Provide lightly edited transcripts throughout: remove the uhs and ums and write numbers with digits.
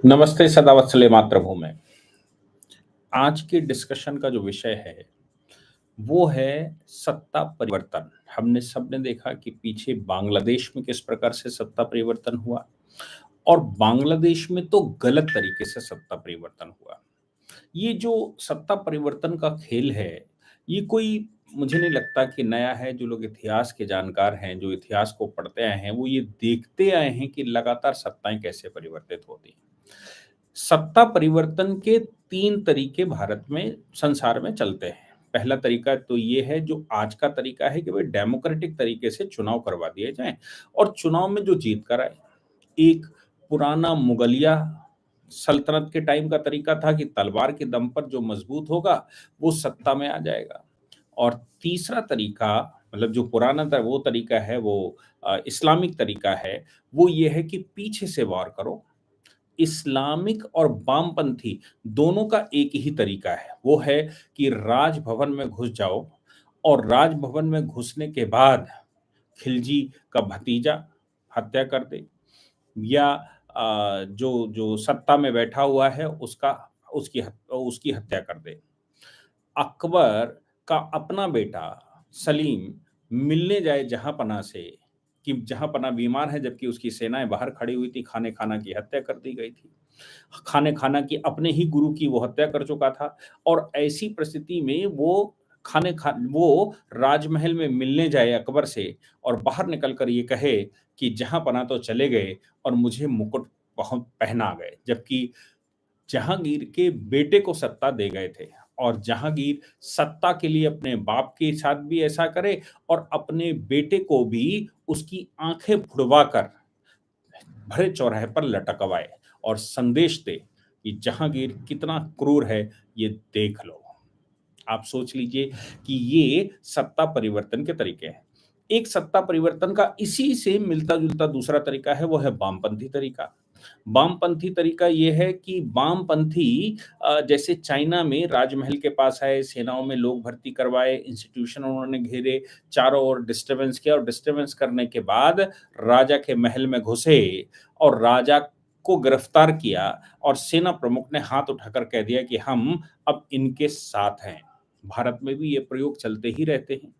नमस्ते सदावत्सले मातृभूमि। आज के डिस्कशन का जो विषय है, वो है सत्ता परिवर्तन। हमने सबने देखा कि पीछे बांग्लादेश में किस प्रकार से सत्ता परिवर्तन हुआ और बांग्लादेश में तो गलत तरीके से सत्ता परिवर्तन हुआ। ये जो सत्ता परिवर्तन का खेल है, ये कोई मुझे नहीं लगता कि नया है। जो लोग इतिहास के जानकार हैं, जो इतिहास को पढ़ते आए हैं, वो ये देखते आए हैं कि लगातार सत्ताएँ कैसे परिवर्तित होती हैं। सत्ता परिवर्तन के 3 तरीके भारत में, संसार में चलते हैं। पहला तरीका तो ये है जो आज का तरीका है कि भई डेमोक्रेटिक तरीके से चुनाव करवा दिए जाएँ और चुनाव में जो जीत कर आए। एक पुराना मुगलिया सल्तनत के टाइम का तरीका था कि तलवार के दम पर जो मज़बूत होगा, वो सत्ता में आ जाएगा। और तीसरा तरीका मतलब जो पुराना था वो तरीका है वो इस्लामिक तरीका है, वो ये है कि पीछे से वार करो। इस्लामिक और वामपंथी दोनों का एक ही तरीका है, वो है कि राजभवन में घुस जाओ और राजभवन में घुसने के बाद खिलजी का भतीजा हत्या कर दे या जो जो सत्ता में बैठा हुआ है उसकी हत्या कर दे। अकबर का अपना बेटा सलीम मिलने जाए जहाँपनाह से कि जहाँपनाह बीमार है जबकि उसकी सेनाएँ बाहर खड़ी हुई थी, खाने खाना की हत्या कर दी गई थी। खाने खाना की अपने ही गुरु की वो हत्या कर चुका था और ऐसी परिस्थिति में वो राजमहल में मिलने जाए अकबर से और बाहर निकल कर ये कहे कि जहाँपनाह तो चले गए और मुझे मुकुट पहना गए। जबकि जहांगीर के बेटे को सत्ता दे गए थे और जहांगीर सत्ता के लिए अपने बाप के साथ भी ऐसा करे और अपने बेटे को भी उसकी आंखें फुड़वा कर भरे चौराहे पर लटकवाए और संदेश दे कि जहांगीर कितना क्रूर है, ये देख लो। आप सोच लीजिए कि ये सत्ता परिवर्तन के तरीके हैं। एक सत्ता परिवर्तन का इसी से मिलता-जुलता दूसरा तरीका है, वो है वामपंथी तरीका। वामपंथी तरीका ये है कि वामपंथी जैसे चाइना में राजमहल के पास आए, सेनाओं में लोग भर्ती करवाए, इंस्टीट्यूशन उन्होंने घेरे, चारों ओर डिस्टर्बेंस किया और डिस्टर्बेंस करने के बाद राजा के महल में घुसे और राजा को गिरफ्तार किया और सेना प्रमुख ने हाथ उठाकर कह दिया कि हम अब इनके साथ हैं। भारत में भी ये प्रयोग चलते ही रहते हैं।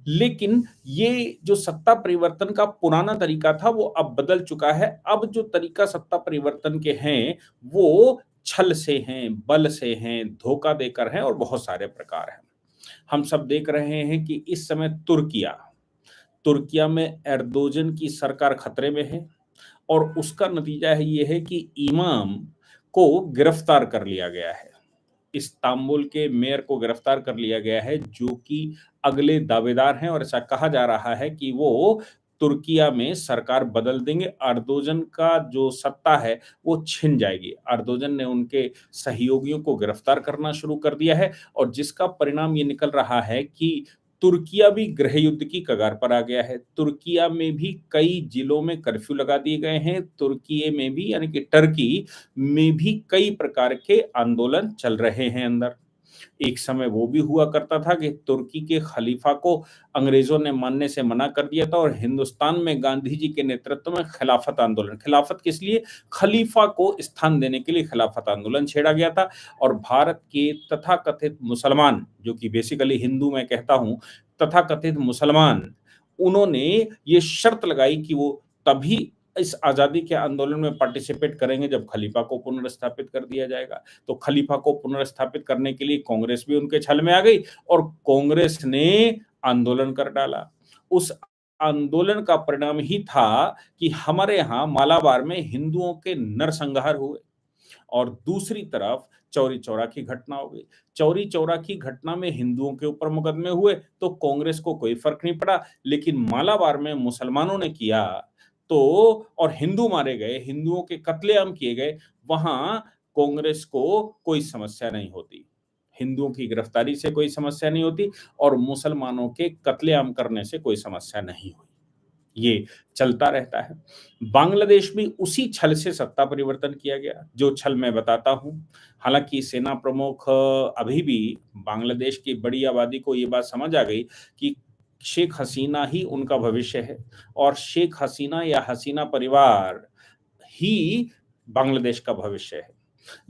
लेकिन ये जो सत्ता परिवर्तन का पुराना तरीका था वो अब बदल चुका है। अब जो तरीका सत्ता परिवर्तन के हैं, वो छल से हैं, बल से हैं, धोखा देकर हैं और बहुत सारे प्रकार हैं। हम सब देख रहे हैं कि इस समय तुर्किया में एर्दोगन की सरकार खतरे में है और उसका नतीजा है ये है कि इमाम को गिरफ्तार कर लिया गया है। इस्तांबुल के मेयर को गिरफ्तार कर लिया गया है जो कि अगले दावेदार हैं और ऐसा कहा जा रहा है कि वो तुर्किया में सरकार बदल देंगे। एर्दोगन का जो सत्ता है वो छिन जाएगी। एर्दोगन ने उनके सहयोगियों को गिरफ्तार करना शुरू कर दिया है और जिसका परिणाम ये निकल रहा है कि तुर्किया भी गृह युद्ध की कगार पर आ गया है। तुर्किया में भी कई जिलों में कर्फ्यू लगा दिए गए हैं। तुर्किये में भी यानी कि टर्की में भी कई प्रकार के आंदोलन चल रहे हैं अंदर। एक समय वो भी हुआ करता था कि तुर्की के खलीफा को अंग्रेजों ने मानने से मना कर दिया था और हिंदुस्तान में गांधी जी के नेतृत्व में खिलाफत आंदोलन, खिलाफत किस लिए? खलीफा को स्थान देने के लिए खिलाफत आंदोलन छेड़ा गया था और भारत के तथाकथित मुसलमान, जो कि बेसिकली हिंदू मैं कहता हूं, तथाकथित मुसलमान, उन्होंने ये शर्त लगाई कि वो तभी इस आज़ादी के आंदोलन में पार्टिसिपेट करेंगे जब खलीफा को पुनर्स्थापित कर दिया जाएगा। तो खलीफा को पुनर्स्थापित करने के लिए कांग्रेस भी उनके छल में आ गई और कांग्रेस ने आंदोलन कर डाला। उस आंदोलन का परिणाम ही था कि हमारे यहाँ मालाबार में हिंदुओं के नरसंहार हुए और दूसरी तरफ चौरी चौरा की घटना हो गई। चौरी चौरा की घटना में हिंदुओं के ऊपर मुकदमे हुए तो कांग्रेस को कोई फर्क नहीं पड़ा, लेकिन मालाबार में मुसलमानों ने किया तो और हिंदू मारे गए, हिंदुओं के कत्लेआम किए गए, वहां कांग्रेस को कोई समस्या नहीं होती। हिंदुओं की गिरफ्तारी से कोई समस्या नहीं होती और मुसलमानों के कत्लेआम करने से कोई समस्या नहीं हुई। ये चलता रहता है। बांग्लादेश में उसी छल से सत्ता परिवर्तन किया गया, जो छल मैं बताता हूँ। हालाँकि सेना प्रमुख अभी भी बांग्लादेश की बड़ी आबादी को ये बात समझ आ गई कि शेख हसीना ही उनका भविष्य है और शेख हसीना या हसीना परिवार ही बांग्लादेश का भविष्य है।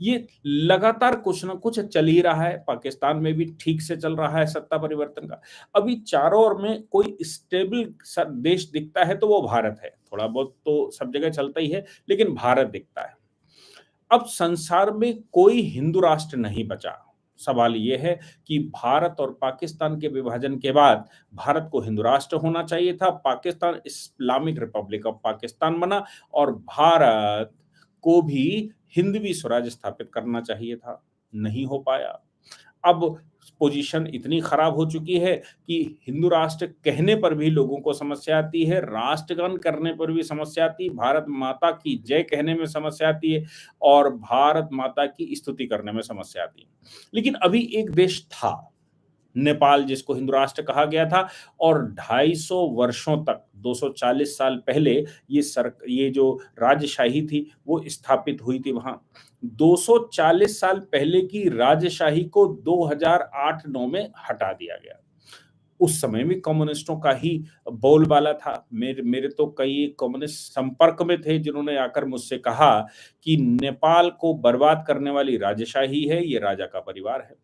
ये लगातार कुछ न कुछ चल ही रहा है, पाकिस्तान में भी ठीक से चल रहा है सत्ता परिवर्तन का। अभी चारों ओर में कोई स्टेबल देश दिखता है तो वो भारत है। थोड़ा बहुत तो सब जगह चलता ही है, लेकिन भारत दिखता है। अब संसार में कोई हिंदू राष्ट्र नहीं बचा। सवाल ये है कि भारत और पाकिस्तान के विभाजन के बाद भारत को हिंदू राष्ट्र होना चाहिए था, Pakistan Islamic Republic of Pakistan बना और भारत को भी हिंदवी स्वराज्य स्थापित करना चाहिए था, नहीं हो पाया। अब पोजीशन इतनी खराब हो चुकी है कि हिंदू राष्ट्र कहने पर भी लोगों को समस्या आती है, राष्ट्रगान करने पर भी समस्या आती है, भारत माता की जय कहने में समस्या आती है और भारत माता की स्तुति करने में समस्या आती है। लेकिन अभी एक देश था, नेपाल, जिसको हिंदू राष्ट्र कहा गया था और 250 वर्षों तक 240 साल पहले ये जो राजशाही थी वो स्थापित हुई थी वहां। 240 साल पहले की राजशाही को 2008-9 में हटा दिया गया। उस समय भी कम्युनिस्टों का ही बोलबाला था। मेरे तो कई कम्युनिस्ट संपर्क में थे जिन्होंने आकर मुझसे कहा कि नेपाल को बर्बाद करने वाली राजशाही है, ये राजा का परिवार है।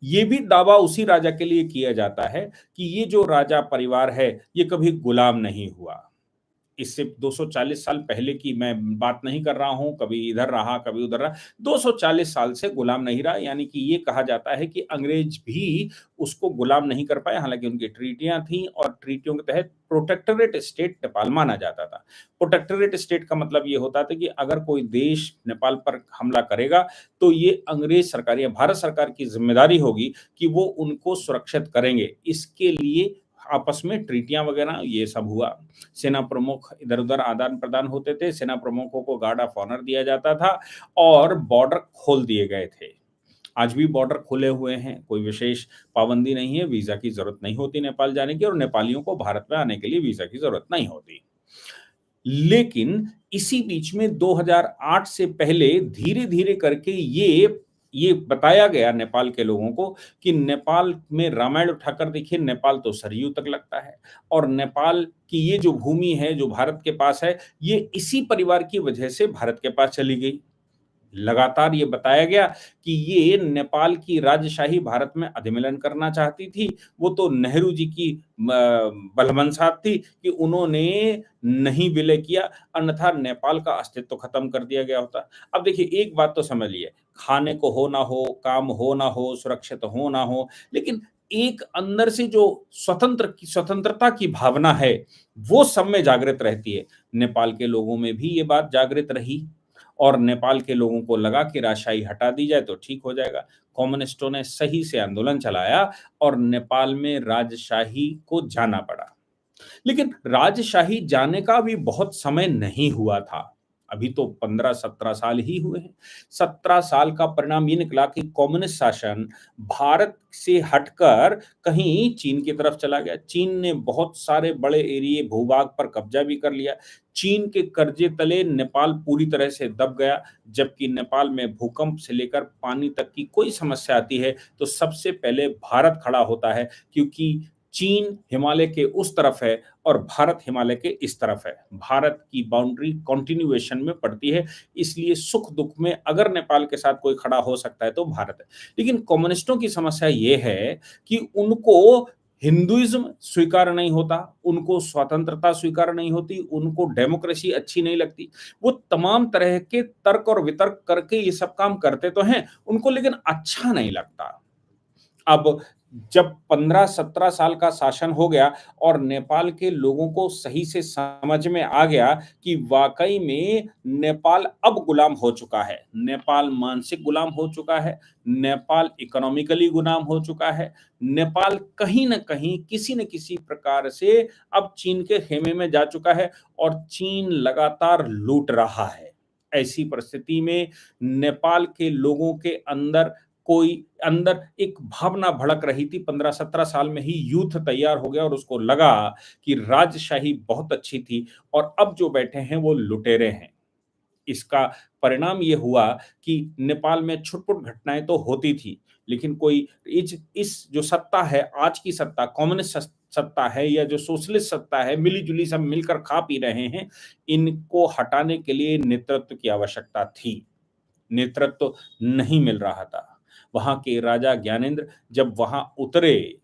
ये भी दावा उसी राजा के लिए किया जाता है कि ये जो राजा परिवार है, ये कभी गुलाम नहीं हुआ। इससे 240 साल पहले की मैं बात नहीं कर रहा हूँ, कभी इधर रहा, कभी उधर रहा। 240 साल से गुलाम नहीं रहा, यानी कि ये कहा जाता है कि अंग्रेज भी उसको गुलाम नहीं कर पाए, हालाँकि उनकी ट्रीटियाँ थीं और ट्रीटियों के तहत प्रोटेक्टोरेट स्टेट नेपाल माना जाता था। प्रोटेक्टोरेट स्टेट का मतलब ये होता था कि अगर कोई देश नेपाल पर हमला करेगा, तो ये अंग्रेज सरकार या भारत सरकार की ज़िम्मेदारी होगी कि वो उनको सुरक्षित करेंगे। इसके लिए आपस में ट्रीटियाँ वगैरह ये सब हुआ। सेना प्रमुख इधर-उधर आदान-प्रदान होते थे, सेना प्रमुखों को गार्ड ऑफ ऑनर दिया जाता था और बॉर्डर खोल दिए गए थे। आज भी बॉर्डर खुले हुए हैं, कोई विशेष पाबंदी नहीं है, वीज़ा की ज़रूरत नहीं होती नेपाल जाने की और नेपालियों को भारत में आने के लिए वीज़ा की ज़रूरत नहीं होती। लेकिन इसी बीच में 2008 से पहले धीरे-धीरे करके ये बताया गया नेपाल के लोगों को कि नेपाल में रामायण उठाकर देखिए, नेपाल तो सरयू तक लगता है और नेपाल की ये जो भूमि है, जो भारत के पास है, ये इसी परिवार की वजह से भारत के पास चली गई। लगातार ये बताया गया कि ये नेपाल की राजशाही भारत में अधिमिलन करना चाहती थी। वो तो नेहरू जी की बलमनसाहत थी कि उन्होंने नहीं विलय किया, अन्यथा नेपाल का अस्तित्व खत्म कर दिया गया होता। अब देखिए एक बात तो समझिए, खाने को हो ना हो, काम हो ना हो, सुरक्षित हो ना हो, लेकिन एक अंदर से जो स्वतंत्रता की भावना है, वो सब में जागृत रहती है। नेपाल के लोगों में भी ये बात जागृत रही। और नेपाल के लोगों को लगा कि राजशाही हटा दी जाए तो ठीक हो जाएगा। कम्युनिस्टों ने सही से आंदोलन चलाया और नेपाल में राजशाही को जाना पड़ा। लेकिन राजशाही जाने का भी बहुत समय नहीं हुआ था। अभी तो 15-17 साल ही हुए हैं। 17 साल का परिणाम ये निकला कि कम्युनिस्ट शासन भारत से हटकर कहीं चीन की तरफ चला गया। चीन ने बहुत सारे बड़े एरिये भूभाग पर कब्जा भी कर लिया। चीन के कर्जे तले नेपाल पूरी तरह से दब गया, जबकि नेपाल में भूकंप से लेकर पानी तक की कोई समस्या आती है तो सबसे पहले भारत खड़ा होता है, क्योंकि चीन हिमालय के उस तरफ है और भारत हिमालय के इस तरफ है। भारत की बाउंड्री कंटिन्यूएशन में पड़ती है, इसलिए सुख-दुख में अगर नेपाल के साथ कोई खड़ा हो सकता है तो भारत है। लेकिन कम्युनिस्टों की समस्या ये है कि उनको हिंदुइज़्म स्वीकार नहीं होता, उनको स्वतंत्रता स्वीकार नहीं होती, उनको डेमोक्रेसी अच्छी नहीं लगती। वो तमाम तरह के तर्क और वितर्क करके ये सब काम करते तो हैं, उनको लेकिन अच्छा नहीं लगता। अब जब 15-17 साल का शासन हो गया और नेपाल के लोगों को सही से समझ में आ गया कि वाक़ई में नेपाल अब गुलाम हो चुका है। नेपाल मानसिक गुलाम हो चुका है, नेपाल इकोनॉमिकली गुलाम हो चुका है, नेपाल कहीं न कहीं, किसी न किसी प्रकार से अब चीन के खेमे में जा चुका है और चीन लगातार लूट रहा है। ऐसी परिस्थिति में नेपाल के लोगों के अंदर एक भावना भड़क रही थी। 15-17 साल में ही यूथ तैयार हो गया और उसको लगा कि राजशाही बहुत अच्छी थी और अब जो बैठे हैं वो लुटेरे हैं। इसका परिणाम ये हुआ कि नेपाल में छुट-पुट घटनाएँ तो होती थी, लेकिन कोई इस जो सत्ता है, आज की सत्ता, कम्युनिस्ट सत्ता है या जो सोशलिस्ट सत्ता है, मिली-जुली सब मिलकर खा पी रहे हैं, इनको हटाने के लिए नेतृत्व की आवश्यकता थी। नेतृत्व नहीं मिल रहा था। वहाँ के राजा ज्ञानेंद्र जब वहाँ उतरे,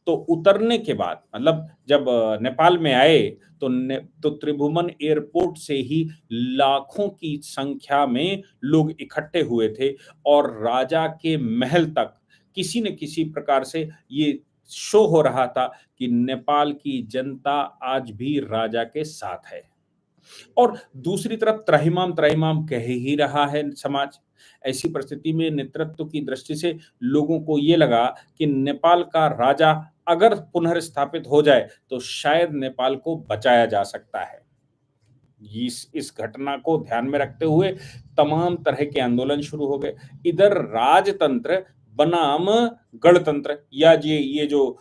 तो उतरने के बाद मतलब जब नेपाल में आए, तो त्रिभुवन एयरपोर्ट से ही लाखों की संख्या में लोग इकट्ठे हुए थे और राजा के महल तक किसी न किसी प्रकार से ये शो हो रहा था कि नेपाल की जनता आज भी राजा के साथ है। और दूसरी तरफ त्राहिमाम त्राहिमाम कह ही रहा है समाज। ऐसी परिस्थिति में नेतृत्व की दृष्टि से लोगों को ये लगा कि नेपाल का राजा अगर पुनर्स्थापित हो जाए तो शायद नेपाल को बचाया जा सकता है। इस घटना को ध्यान में रखते हुए तमाम तरह के आंदोलन शुरू हो गए। इधर राजतंत्र बनाम गणतंत्र या ये जो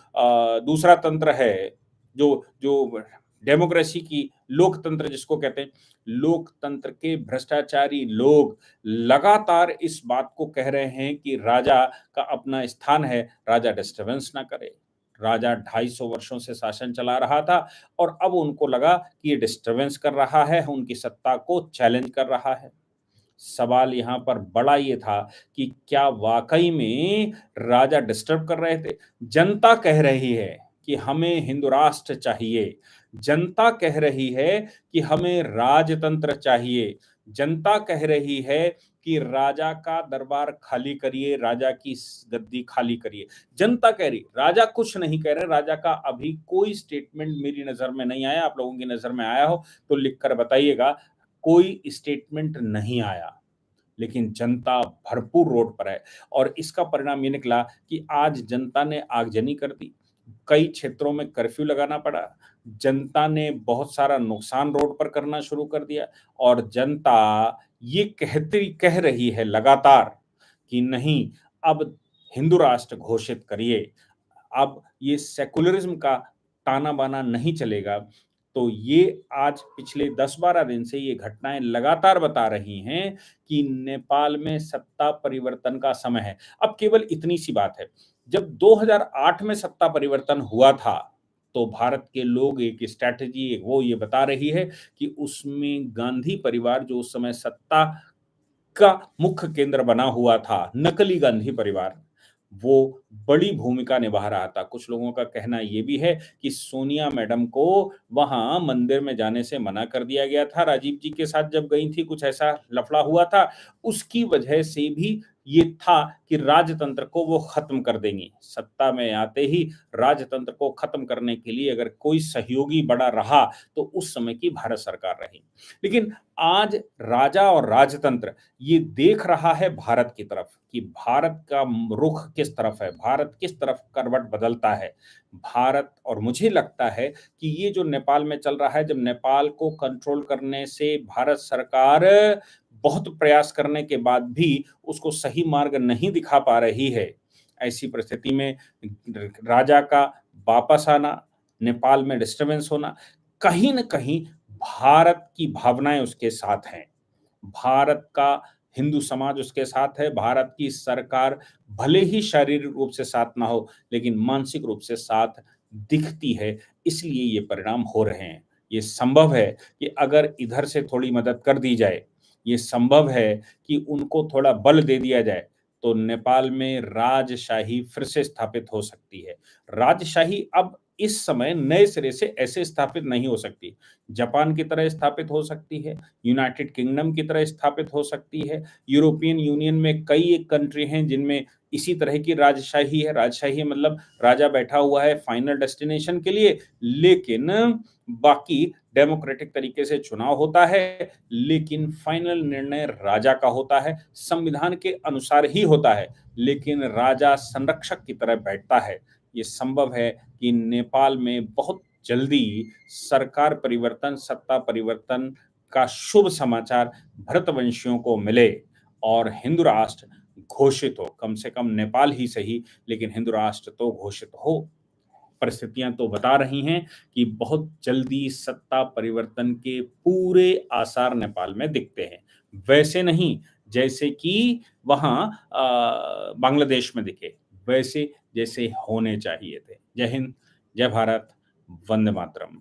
दूसरा तंत्र है, जो जो डेमोक्रेसी की लोकतंत्र जिसको कहते हैं, लोकतंत्र के भ्रष्टाचारी लोग लगातार इस बात को कह रहे हैं कि राजा का अपना स्थान है, राजा डिस्टर्बेंस ना करे। राजा 250 वर्षों से शासन चला रहा था और अब उनको लगा कि ये डिस्टर्बेंस कर रहा है, उनकी सत्ता को चैलेंज कर रहा है। सवाल यहाँ पर बड़ा ये था कि क्या वाक़ई में राजा डिस्टर्ब कर रहे थे? जनता कह रही है कि हमें हिंदू राष्ट्र चाहिए। जनता कह रही है कि हमें राजतंत्र चाहिए। जनता कह रही है कि राजा का दरबार खाली करिए, राजा की गद्दी खाली करिए। जनता कह रही, राजा कुछ नहीं कह रहे, राजा का अभी कोई स्टेटमेंट मेरी नज़र में नहीं आया। आप लोगों की नज़र में आया हो तो लिख कर बताइएगा। कोई स्टेटमेंट नहीं आया, लेकिन जनता भरपूर रोड पर है और इसका परिणाम ये निकला कि आज जनता ने आगजनी कर दी। कई क्षेत्रों में कर्फ्यू लगाना पड़ा। जनता ने बहुत सारा नुकसान रोड पर करना शुरू कर दिया और जनता ये कह रही है लगातार कि नहीं, अब हिंदू राष्ट्र घोषित करिए। अब ये सेकुलरिज्म का ताना-बाना नहीं चलेगा। तो ये आज पिछले 10-12 दिन से ये घटनाएँ लगातार बता रही हैं कि नेपाल में सत्ता परिवर्तन का समय है। अब केवल इतनी सी बात है, जब 2008 में सत्ता परिवर्तन हुआ था, तो भारत के लोग एक स्ट्रैटेजी वो ये बता रही है कि उसमें गांधी परिवार जो उस समय सत्ता का मुख्य केंद्र बना हुआ था, नकली गांधी परिवार, वो बड़ी भूमिका निभा रहा था। कुछ लोगों का कहना ये भी है कि सोनिया मैडम को वहाँ मंदिर में जाने से मना कर दिया गया था, राजीव जी के साथ जब गई थी, कुछ ऐसा लफड़ा हुआ था। उसकी वजह से भी ये था कि राजतंत्र को वो खत्म कर देंगी। सत्ता में आते ही राजतंत्र को खत्म करने के लिए अगर कोई सहयोगी बड़ा रहा, तो उस समय की भारत सरकार रही। लेकिन आज राजा और राजतंत्र ये देख रहा है भारत की तरफ कि भारत का रुख किस तरफ है, भारत किस तरफ करवट बदलता है। भारत और मुझे लगता है कि ये जो नेपाल में चल रहा है, जब नेपाल को कंट्रोल करने से भारत सरकार बहुत प्रयास करने के बाद भी उसको सही मार्ग नहीं दिखा पा रही है, ऐसी परिस्थिति में राजा का वापस आना, नेपाल में डिस्टर्बेंस होना, कहीं न कहीं भारत की भावनाएँ उसके साथ हैं। भारत का हिंदू समाज उसके साथ है, भारत की सरकार भले ही शारीरिक रूप से साथ ना हो, लेकिन मानसिक रूप से साथ दिखती है, इसलिए ये परिणाम हो रहे हैं। ये संभव है कि अगर इधर से थोड़ी मदद कर दी जाए, ये संभव है कि उनको थोड़ा बल दे दिया जाए, तो नेपाल में राजशाही फिर से स्थापित हो सकती है। राजशाही अब इस समय नए सिरे से ऐसे स्थापित नहीं हो सकती। जापान की तरह स्थापित हो सकती है, यूनाइटेड किंगडम की तरह स्थापित हो सकती है, यूरोपियन यूनियन में कई एक कंट्री हैं जिनमें इसी तरह की राजशाही है। राजशाही मतलब राजा बैठा हुआ है फाइनल डेस्टिनेशन के लिए, लेकिन बाकी डेमोक्रेटिक तरीके से चुनाव होता है, लेकिन फाइनल निर्णय राजा का होता है, संविधान के अनुसार ही होता है, लेकिन राजा संरक्षक की तरह बैठता है। ये संभव है कि नेपाल में बहुत जल्दी सरकार परिवर्तन, सत्ता परिवर्तन का शुभ समाचार भरतवंशियों को मिले और हिंदू राष्ट्र घोषित हो। कम से कम नेपाल ही सही, लेकिन हिंदू राष्ट्र तो घोषित हो। परिस्थितियां तो बता रही हैं कि बहुत जल्दी सत्ता परिवर्तन के पूरे आसार नेपाल में दिखते हैं। वैसे नहीं जैसे कि वहाँ बांग्लादेश में दिखे, वैसे जैसे होने चाहिए थे। जय हिंद, जय भारत, वंदे मातरम।